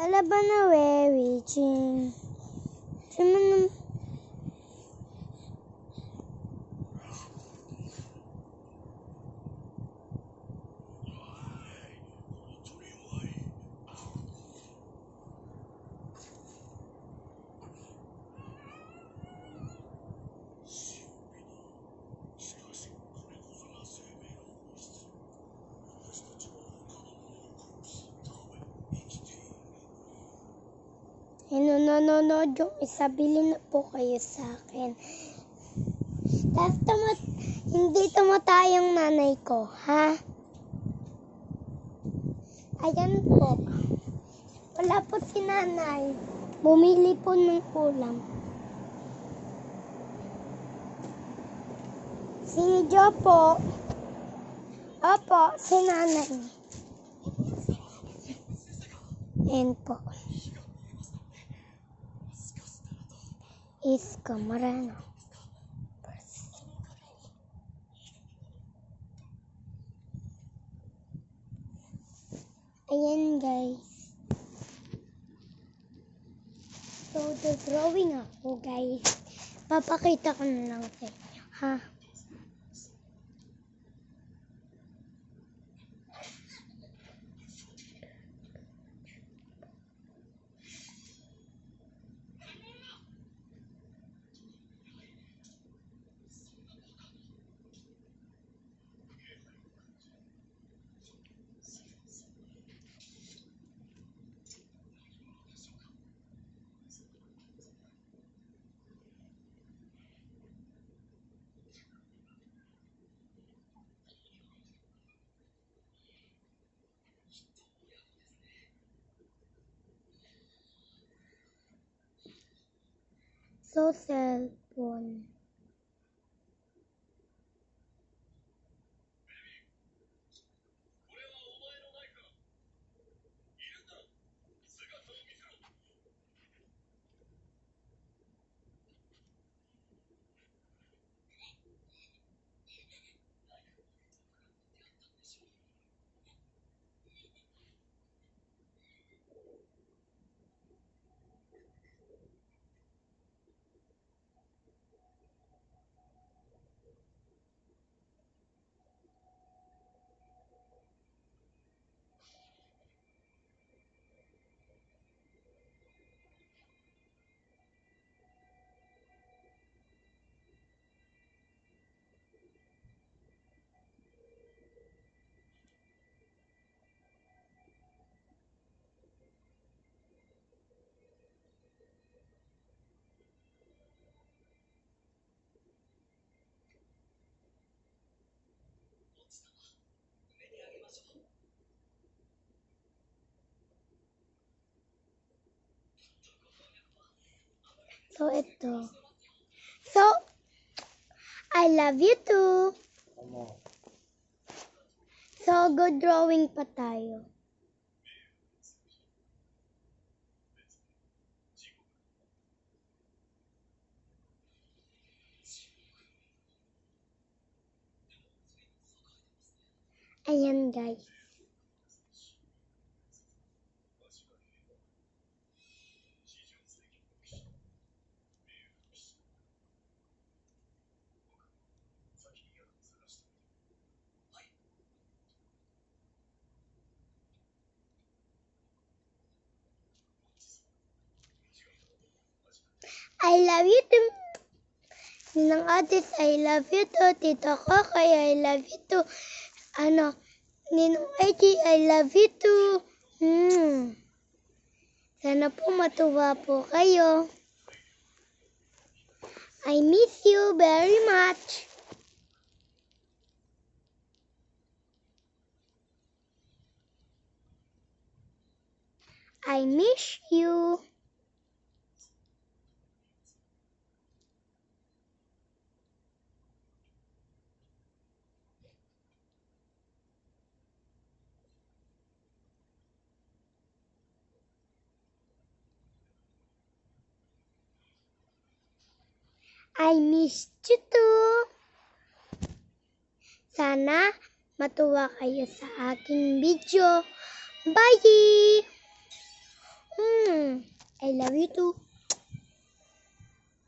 Alaban na reaching. Nanonood yung isa, bili na po kayo sa akin. Tapos hindi tumatayang nanay ko, ha? Ayan po. Wala po si nanay. Bumili po ng ulam. Si Jo po. Opo, si nanay. Ayan po. Iska Moreno. Ayan guys. So, the drawing ako guys. Papakita ko na lang sa inyo, ha? So, cellphone. So, ito. So, I love you too. So, good drawing pa tayo. Ayan guys. I love you too. Ninang Atis, I love you too. Tito Kokoy, I love you too. Ninong IG, I love you too. Sana po matuwa po kayo. I miss you very much. I miss you. I miss you too. Sana matuwa kayo sa aking video. Bye! I love you too.